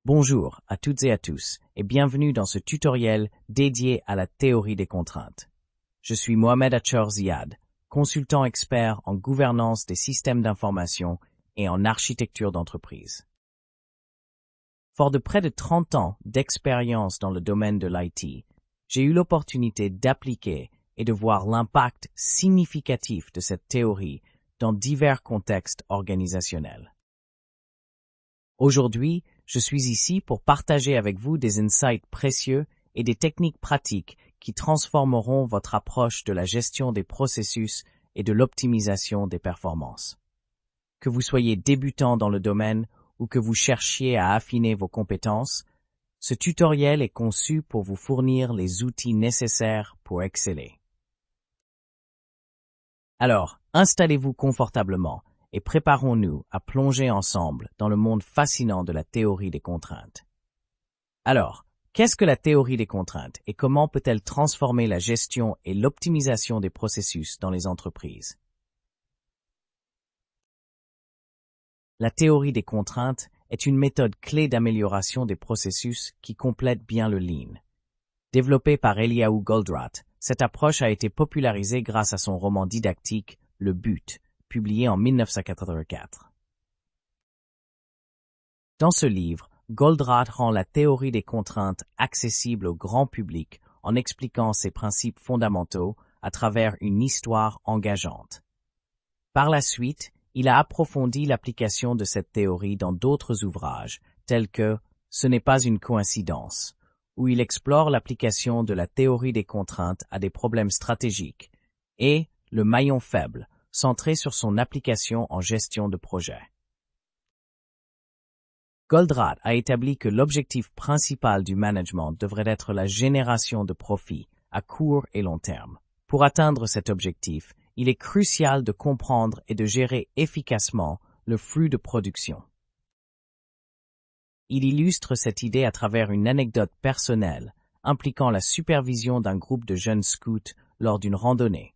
Bonjour à toutes et à tous et bienvenue dans ce tutoriel dédié à la théorie des contraintes. Je suis Mohamed Achor Ziad, consultant expert en gouvernance des systèmes d'information et en architecture d'entreprise. Fort de près de 30 ans d'expérience dans le domaine de l'IT, j'ai eu l'opportunité d'appliquer et de voir l'impact significatif de cette théorie dans divers contextes organisationnels. Aujourd'hui, je suis ici pour partager avec vous des insights précieux et des techniques pratiques qui transformeront votre approche de la gestion des processus et de l'optimisation des performances. Que vous soyez débutant dans le domaine ou que vous cherchiez à affiner vos compétences, ce tutoriel est conçu pour vous fournir les outils nécessaires pour exceller. Alors, installez-vous confortablement et préparons-nous à plonger ensemble dans le monde fascinant de la théorie des contraintes. Alors, qu'est-ce que la théorie des contraintes et comment peut-elle transformer la gestion et l'optimisation des processus dans les entreprises? La théorie des contraintes est une méthode clé d'amélioration des processus qui complète bien le Lean. Développée par Eliyahu Goldratt, cette approche a été popularisée grâce à son roman didactique « Le But », publié en 1984. Dans ce livre, Goldratt rend la théorie des contraintes accessible au grand public en expliquant ses principes fondamentaux à travers une histoire engageante. Par la suite, il a approfondi l'application de cette théorie dans d'autres ouvrages, tels que « Ce n'est pas une coïncidence », où il explore l'application de la théorie des contraintes à des problèmes stratégiques, et « Le maillon faible », centré sur son application en gestion de projet. Goldratt a établi que l'objectif principal du management devrait être la génération de profits à court et long terme. Pour atteindre cet objectif, il est crucial de comprendre et de gérer efficacement le flux de production. Il illustre cette idée à travers une anecdote personnelle impliquant la supervision d'un groupe de jeunes scouts lors d'une randonnée.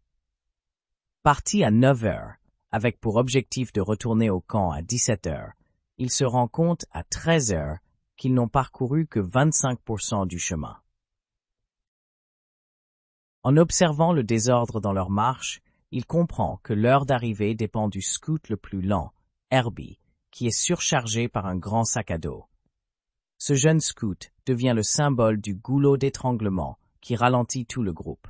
Parti à 9 heures, avec pour objectif de retourner au camp à 17 heures, il se rend compte à 13 heures qu'ils n'ont parcouru que 25% du chemin. En observant le désordre dans leur marche, il comprend que l'heure d'arrivée dépend du scout le plus lent, Herbie, qui est surchargé par un grand sac à dos. Ce jeune scout devient le symbole du goulot d'étranglement qui ralentit tout le groupe.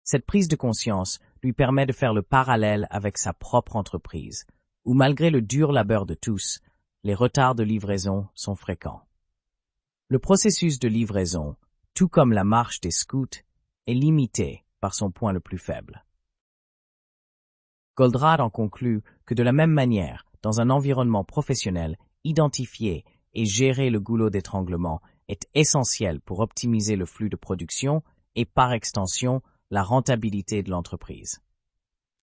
Cette prise de conscience lui permet de faire le parallèle avec sa propre entreprise, où malgré le dur labeur de tous, les retards de livraison sont fréquents. Le processus de livraison, tout comme la marche des scouts, est limité par son point le plus faible. Goldratt en conclut que de la même manière, dans un environnement professionnel, identifier et gérer le goulot d'étranglement est essentiel pour optimiser le flux de production et, par extension, la rentabilité de l'entreprise.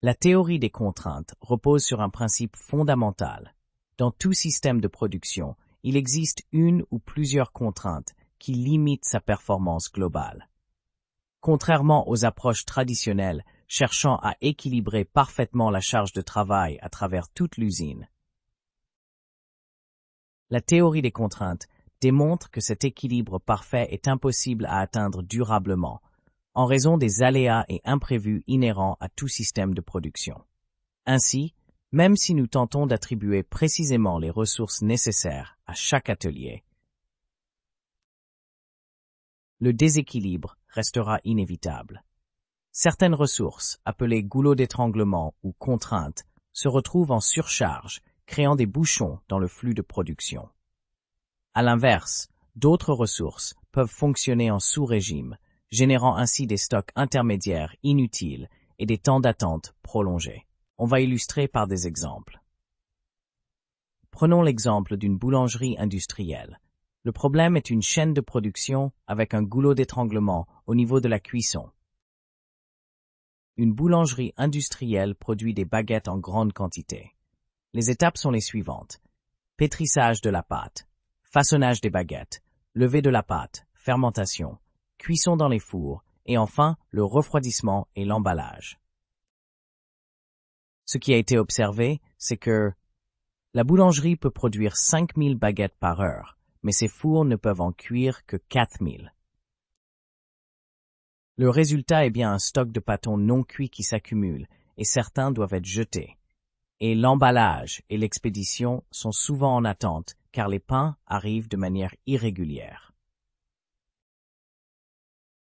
La théorie des contraintes repose sur un principe fondamental. Dans tout système de production, il existe une ou plusieurs contraintes qui limitent sa performance globale. Contrairement aux approches traditionnelles cherchant à équilibrer parfaitement la charge de travail à travers toute l'usine, la théorie des contraintes démontre que cet équilibre parfait est impossible à atteindre durablement, en raison des aléas et imprévus inhérents à tout système de production. Ainsi, même si nous tentons d'attribuer précisément les ressources nécessaires à chaque atelier, le déséquilibre restera inévitable. Certaines ressources, appelées goulots d'étranglement ou contraintes, se retrouvent en surcharge, créant des bouchons dans le flux de production. À l'inverse, d'autres ressources peuvent fonctionner en sous-régime, générant ainsi des stocks intermédiaires inutiles et des temps d'attente prolongés. On va illustrer par des exemples. Prenons l'exemple d'une boulangerie industrielle. Le problème est une chaîne de production avec un goulot d'étranglement au niveau de la cuisson. Une boulangerie industrielle produit des baguettes en grande quantité. Les étapes sont les suivantes. Pétrissage de la pâte, façonnage des baguettes, levée de la pâte, fermentation, cuisson dans les fours, et enfin le refroidissement et l'emballage. Ce qui a été observé, c'est que La boulangerie peut produire 5000 baguettes par heure, mais ses fours ne peuvent en cuire que 4000. Le résultat est bien un stock de pâtons non cuits qui s'accumule, et certains doivent être jetés. Et l'emballage et l'expédition sont souvent en attente, car les pains arrivent de manière irrégulière.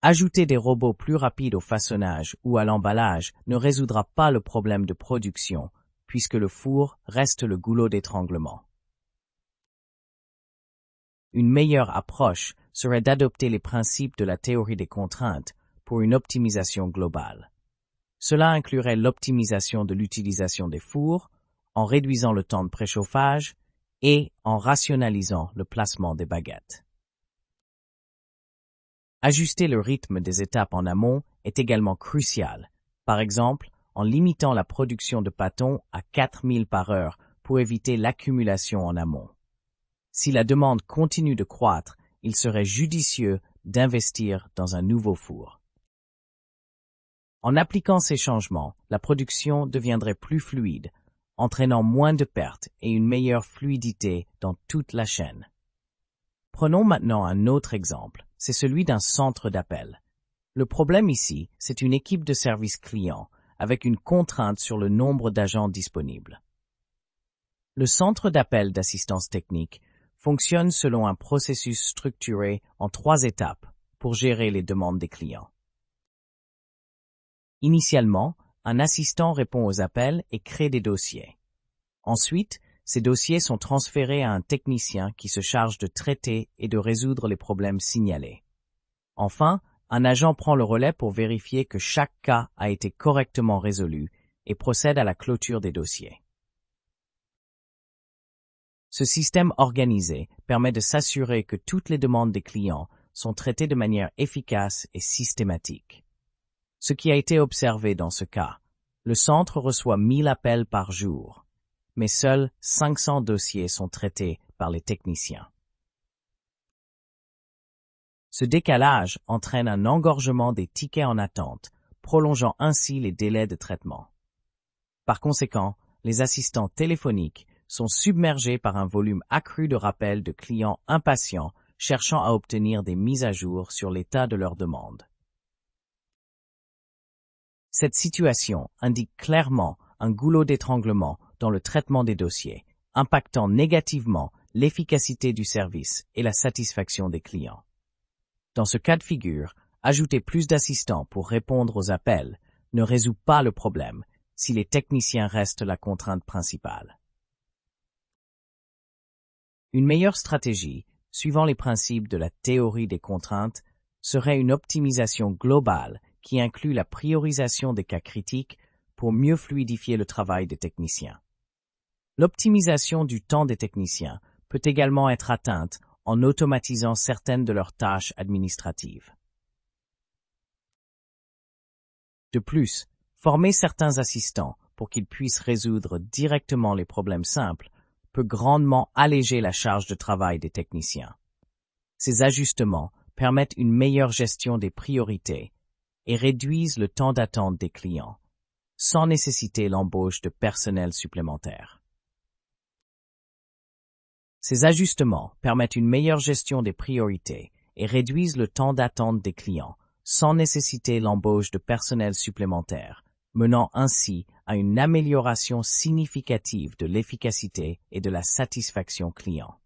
Ajouter des robots plus rapides au façonnage ou à l'emballage ne résoudra pas le problème de production, puisque le four reste le goulot d'étranglement. Une meilleure approche serait d'adopter les principes de la théorie des contraintes pour une optimisation globale. Cela inclurait l'optimisation de l'utilisation des fours, en réduisant le temps de préchauffage et en rationalisant le placement des baguettes. Ajuster le rythme des étapes en amont est également crucial, par exemple en limitant la production de pâtons à 4000 par heure pour éviter l'accumulation en amont. Si la demande continue de croître, il serait judicieux d'investir dans un nouveau four. En appliquant ces changements, la production deviendrait plus fluide, entraînant moins de pertes et une meilleure fluidité dans toute la chaîne. Prenons maintenant un autre exemple, c'est celui d'un centre d'appel. Le problème ici, c'est une équipe de service client, avec une contrainte sur le nombre d'agents disponibles. Le centre d'appel d'assistance technique fonctionne selon un processus structuré en 3 étapes pour gérer les demandes des clients. Initialement, un assistant répond aux appels et crée des dossiers. Ensuite, ces dossiers sont transférés à un technicien qui se charge de traiter et de résoudre les problèmes signalés. Enfin, un agent prend le relais pour vérifier que chaque cas a été correctement résolu et procède à la clôture des dossiers. Ce système organisé permet de s'assurer que toutes les demandes des clients sont traitées de manière efficace et systématique. Ce qui a été observé dans ce cas, le centre reçoit 1000 appels par jour, mais seuls 500 dossiers sont traités par les techniciens. Ce décalage entraîne un engorgement des tickets en attente, prolongeant ainsi les délais de traitement. Par conséquent, les assistants téléphoniques sont submergés par un volume accru de rappels de clients impatients cherchant à obtenir des mises à jour sur l'état de leurs demandes. Cette situation indique clairement un goulot d'étranglement dans le traitement des dossiers, impactant négativement l'efficacité du service et la satisfaction des clients. Dans ce cas de figure, ajouter plus d'assistants pour répondre aux appels ne résout pas le problème si les techniciens restent la contrainte principale. Une meilleure stratégie, suivant les principes de la théorie des contraintes, serait une optimisation globale qui inclut la priorisation des cas critiques pour mieux fluidifier le travail des techniciens. L'optimisation du temps des techniciens peut également être atteinte en automatisant certaines de leurs tâches administratives. De plus, former certains assistants pour qu'ils puissent résoudre directement les problèmes simples peut grandement alléger la charge de travail des techniciens. Ces ajustements permettent une meilleure gestion des priorités et réduisent le temps d'attente des clients, sans nécessiter l'embauche de personnel supplémentaire. Ces ajustements permettent une meilleure gestion des priorités et réduisent le temps d'attente des clients, sans nécessiter l'embauche de personnel supplémentaire, menant ainsi à une amélioration significative de l'efficacité et de la satisfaction client.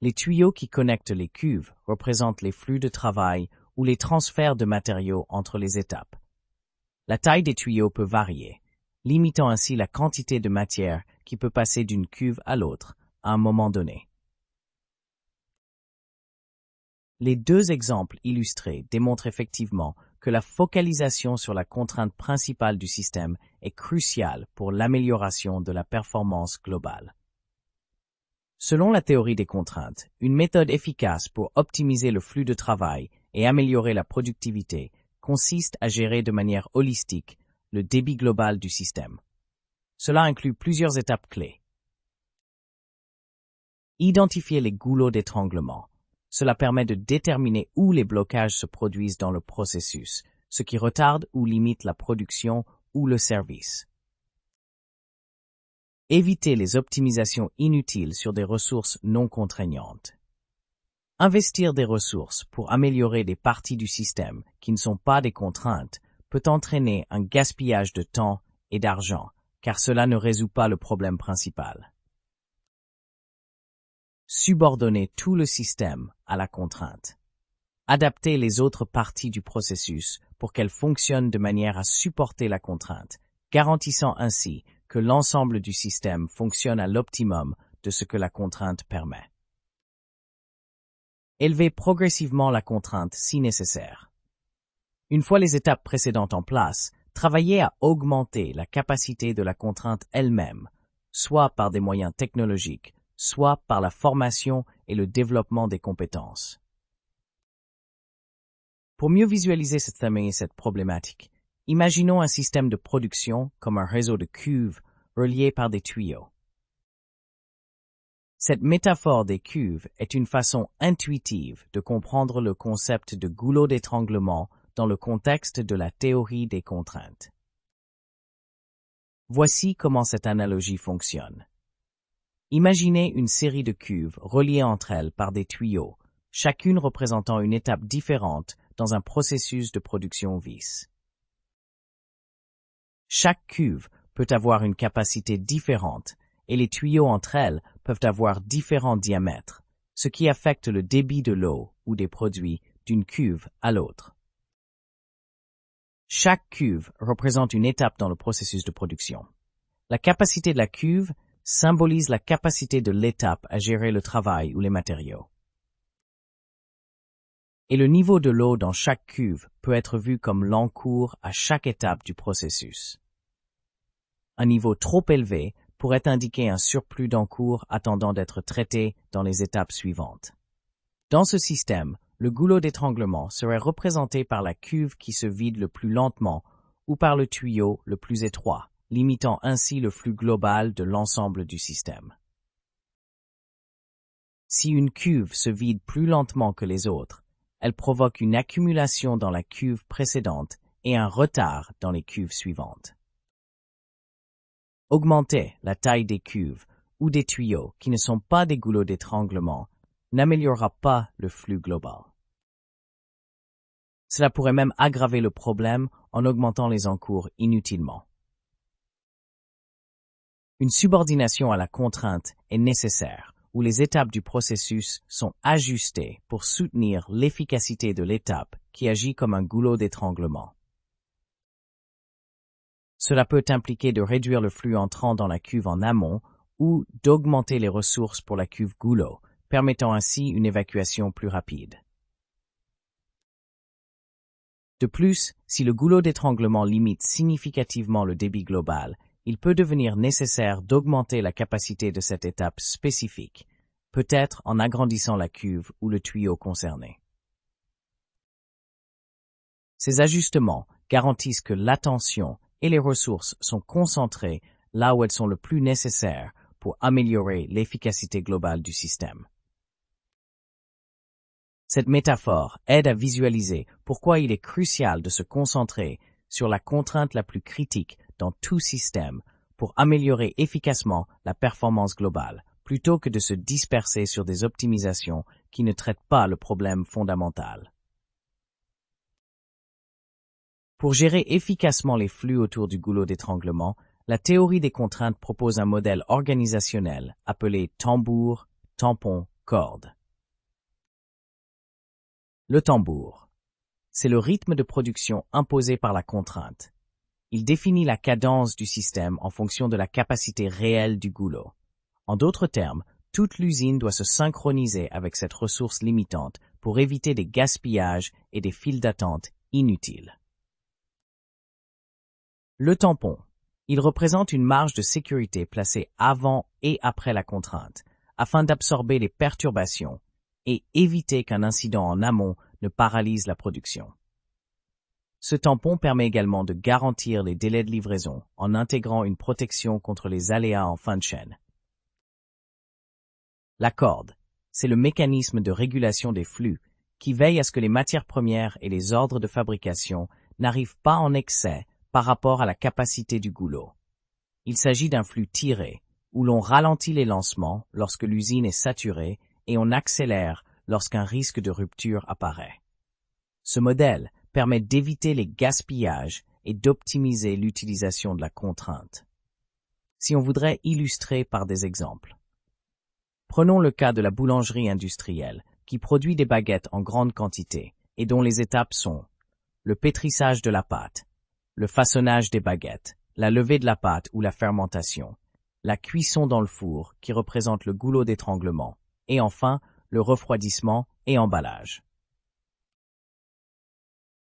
Les tuyaux qui connectent les cuves représentent les flux de travail ou les transferts de matériaux entre les étapes. La taille des tuyaux peut varier, limitant ainsi la quantité de matière qui peut passer d'une cuve à l'autre à un moment donné. Les 2 exemples illustrés démontrent effectivement que la focalisation sur la contrainte principale du système est cruciale pour l'amélioration de la performance globale. Selon la théorie des contraintes, une méthode efficace pour optimiser le flux de travail et améliorer la productivité consiste à gérer de manière holistique le débit global du système. Cela inclut plusieurs étapes clés. Identifier les goulots d'étranglement. Cela permet de déterminer où les blocages se produisent dans le processus, ce qui retarde ou limite la production ou le service. Évitez les optimisations inutiles sur des ressources non contraignantes. Investir des ressources pour améliorer des parties du système qui ne sont pas des contraintes peut entraîner un gaspillage de temps et d'argent, car cela ne résout pas le problème principal. Subordonnez tout le système à la contrainte. Adaptez les autres parties du processus pour qu'elles fonctionnent de manière à supporter la contrainte, garantissant ainsi que l'ensemble du système fonctionne à l'optimum de ce que la contrainte permet. Élevez progressivement la contrainte si nécessaire. Une fois les étapes précédentes en place, travaillez à augmenter la capacité de la contrainte elle-même, soit par des moyens technologiques, soit par la formation et le développement des compétences. Pour mieux visualiser cette problématique, imaginons un système de production comme un réseau de cuves reliées par des tuyaux. Cette métaphore des cuves est une façon intuitive de comprendre le concept de goulot d'étranglement dans le contexte de la théorie des contraintes. Voici comment cette analogie fonctionne. Imaginez une série de cuves reliées entre elles par des tuyaux, chacune représentant une étape différente dans un processus de production vis. Chaque cuve peut avoir une capacité différente et les tuyaux entre elles peuvent avoir différents diamètres, ce qui affecte le débit de l'eau ou des produits d'une cuve à l'autre. Chaque cuve représente une étape dans le processus de production. La capacité de la cuve symbolise la capacité de l'étape à gérer le travail ou les matériaux. Et le niveau de l'eau dans chaque cuve peut être vu comme l'encours à chaque étape du processus. Un niveau trop élevé pourrait indiquer un surplus d'encours attendant d'être traité dans les étapes suivantes. Dans ce système, le goulot d'étranglement serait représenté par la cuve qui se vide le plus lentement ou par le tuyau le plus étroit, limitant ainsi le flux global de l'ensemble du système. Si une cuve se vide plus lentement que les autres, elle provoque une accumulation dans la cuve précédente et un retard dans les cuves suivantes. Augmenter la taille des cuves ou des tuyaux qui ne sont pas des goulots d'étranglement n'améliorera pas le flux global. Cela pourrait même aggraver le problème en augmentant les encours inutilement. Une subordination à la contrainte est nécessaire, où les étapes du processus sont ajustées pour soutenir l'efficacité de l'étape qui agit comme un goulot d'étranglement. Cela peut impliquer de réduire le flux entrant dans la cuve en amont ou d'augmenter les ressources pour la cuve goulot, permettant ainsi une évacuation plus rapide. De plus, si le goulot d'étranglement limite significativement le débit global, il peut devenir nécessaire d'augmenter la capacité de cette étape spécifique, peut-être en agrandissant la cuve ou le tuyau concerné. Ces ajustements garantissent que l'attention et les ressources sont concentrées là où elles sont le plus nécessaires pour améliorer l'efficacité globale du système. Cette métaphore aide à visualiser pourquoi il est crucial de se concentrer sur la contrainte la plus critique dans tout système pour améliorer efficacement la performance globale, plutôt que de se disperser sur des optimisations qui ne traitent pas le problème fondamental. Pour gérer efficacement les flux autour du goulot d'étranglement, la théorie des contraintes propose un modèle organisationnel appelé tambour, tampon, corde. Le tambour, c'est le rythme de production imposé par la contrainte. Il définit la cadence du système en fonction de la capacité réelle du goulot. En d'autres termes, toute l'usine doit se synchroniser avec cette ressource limitante pour éviter des gaspillages et des files d'attente inutiles. Le tampon, il représente une marge de sécurité placée avant et après la contrainte, afin d'absorber les perturbations et éviter qu'un incident en amont ne paralyse la production. Ce tampon permet également de garantir les délais de livraison en intégrant une protection contre les aléas en fin de chaîne. La corde, c'est le mécanisme de régulation des flux qui veille à ce que les matières premières et les ordres de fabrication n'arrivent pas en excès par rapport à la capacité du goulot. Il s'agit d'un flux tiré, où l'on ralentit les lancements lorsque l'usine est saturée et on accélère lorsqu'un risque de rupture apparaît. Ce modèle permet d'éviter les gaspillages et d'optimiser l'utilisation de la contrainte. Si on voudrait illustrer par des exemples. Prenons le cas de la boulangerie industrielle, qui produit des baguettes en grande quantité et dont les étapes sont le pétrissage de la pâte, le façonnage des baguettes, la levée de la pâte ou la fermentation, la cuisson dans le four qui représente le goulot d'étranglement, et enfin le refroidissement et emballage.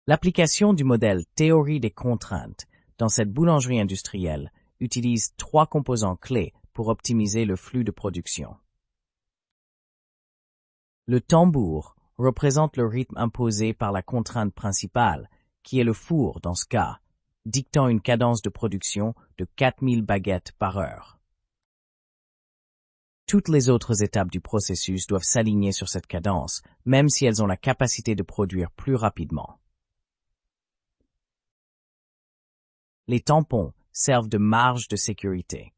L'application du modèle théorie des contraintes dans cette boulangerie industrielle utilise 3 composants clés pour optimiser le flux de production. Le tambour représente le rythme imposé par la contrainte principale, qui est le four dans ce cas, dictant une cadence de production de 4000 baguettes par heure. Toutes les autres étapes du processus doivent s'aligner sur cette cadence, même si elles ont la capacité de produire plus rapidement. Les tampons servent de marge de sécurité.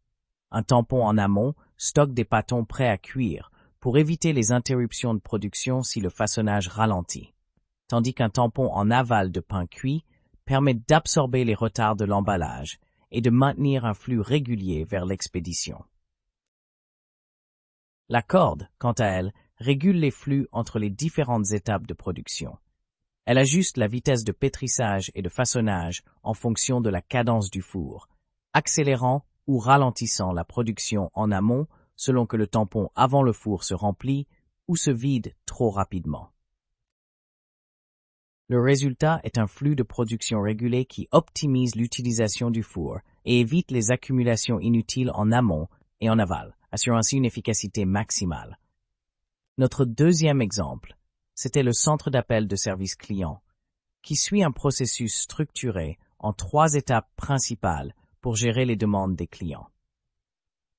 Un tampon en amont stocke des pâtons prêts à cuire pour éviter les interruptions de production si le façonnage ralentit, tandis qu'un tampon en aval de pain cuit permet d'absorber les retards de l'emballage et de maintenir un flux régulier vers l'expédition. La corde, quant à elle, régule les flux entre les différentes étapes de production. Elle ajuste la vitesse de pétrissage et de façonnage en fonction de la cadence du four, accélérant ou ralentissant la production en amont selon que le tampon avant le four se remplit ou se vide trop rapidement. Le résultat est un flux de production régulé qui optimise l'utilisation du four et évite les accumulations inutiles en amont et en aval, assurant ainsi une efficacité maximale. Notre deuxième exemple, c'était le centre d'appel de service client, qui suit un processus structuré en 3 étapes principales pour gérer les demandes des clients.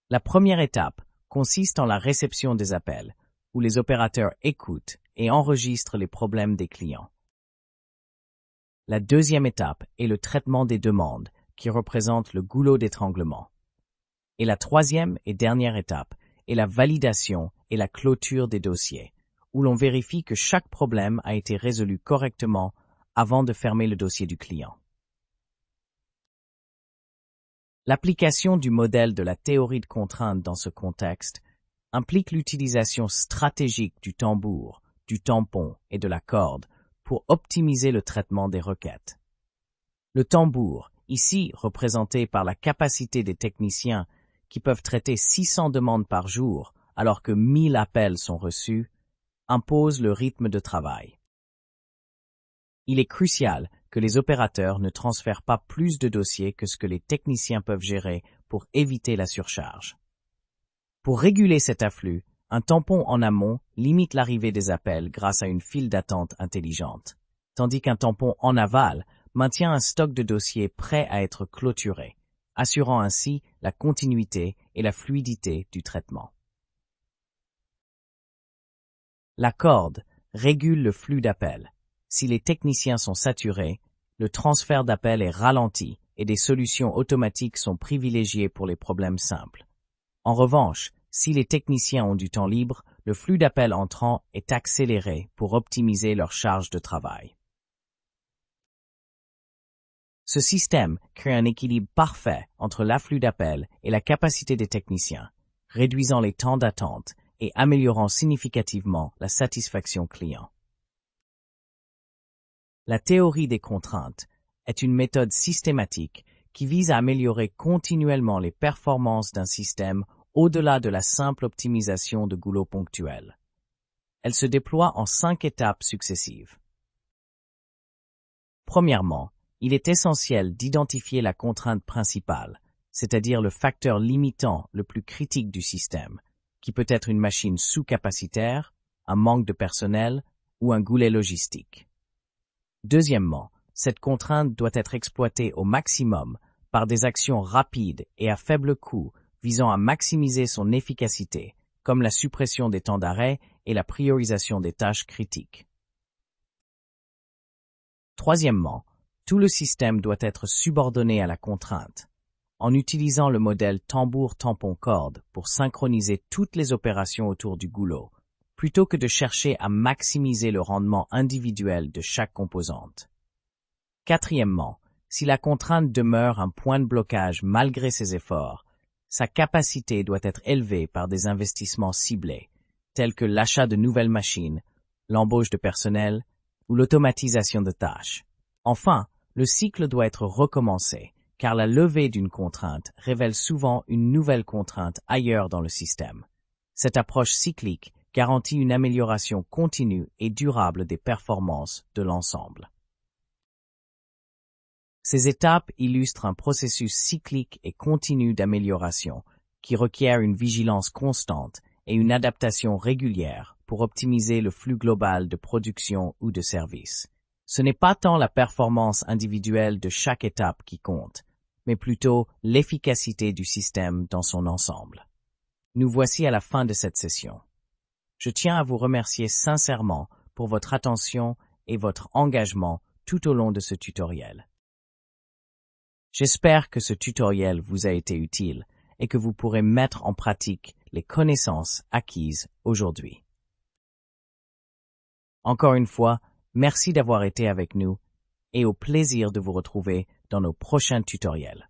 La première étape consiste en la réception des appels, où les opérateurs écoutent et enregistrent les problèmes des clients. La deuxième étape est le traitement des demandes, qui représente le goulot d'étranglement. Et la troisième et dernière étape est la validation et la clôture des dossiers, où l'on vérifie que chaque problème a été résolu correctement avant de fermer le dossier du client. L'application du modèle de la théorie de contrainte dans ce contexte implique l'utilisation stratégique du tambour, du tampon et de la corde pour optimiser le traitement des requêtes. Le tambour, ici représenté par la capacité des techniciens qui peuvent traiter 600 demandes par jour alors que 1000 appels sont reçus, impose le rythme de travail. Il est crucial que les opérateurs ne transfèrent pas plus de dossiers que ce que les techniciens peuvent gérer pour éviter la surcharge. Pour réguler cet afflux, un tampon en amont limite l'arrivée des appels grâce à une file d'attente intelligente, tandis qu'un tampon en aval maintient un stock de dossiers prêts à être clôturés, assurant ainsi la continuité et la fluidité du traitement. La corde régule le flux d'appels. Si les techniciens sont saturés, le transfert d'appels est ralenti et des solutions automatiques sont privilégiées pour les problèmes simples. En revanche, si les techniciens ont du temps libre, le flux d'appels entrants est accéléré pour optimiser leur charge de travail. Ce système crée un équilibre parfait entre l'afflux d'appels et la capacité des techniciens, réduisant les temps d'attente et améliorant significativement la satisfaction client. La théorie des contraintes est une méthode systématique qui vise à améliorer continuellement les performances d'un système au-delà de la simple optimisation de goulots ponctuels. Elle se déploie en 5 étapes successives. Premièrement, il est essentiel d'identifier la contrainte principale, c'est-à-dire le facteur limitant le plus critique du système, qui peut être une machine sous-capacitaire, un manque de personnel ou un goulet logistique. Deuxièmement, cette contrainte doit être exploitée au maximum par des actions rapides et à faible coût visant à maximiser son efficacité, comme la suppression des temps d'arrêt et la priorisation des tâches critiques. Troisièmement, tout le système doit être subordonné à la contrainte. en utilisant le modèle tambour-tampon-corde pour synchroniser toutes les opérations autour du goulot, plutôt que de chercher à maximiser le rendement individuel de chaque composante. Quatrièmement, si la contrainte demeure un point de blocage malgré ses efforts, sa capacité doit être élevée par des investissements ciblés, tels que l'achat de nouvelles machines, l'embauche de personnel ou l'automatisation de tâches. Enfin, le cycle doit être recommencé, car la levée d'une contrainte révèle souvent une nouvelle contrainte ailleurs dans le système. Cette approche cyclique garantit une amélioration continue et durable des performances de l'ensemble. Ces étapes illustrent un processus cyclique et continu d'amélioration qui requiert une vigilance constante et une adaptation régulière pour optimiser le flux global de production ou de service. Ce n'est pas tant la performance individuelle de chaque étape qui compte, mais plutôt l'efficacité du système dans son ensemble. Nous voici à la fin de cette session. Je tiens à vous remercier sincèrement pour votre attention et votre engagement tout au long de ce tutoriel. J'espère que ce tutoriel vous a été utile et que vous pourrez mettre en pratique les connaissances acquises aujourd'hui. Encore une fois, merci d'avoir été avec nous et au plaisir de vous retrouver dans nos prochains tutoriels.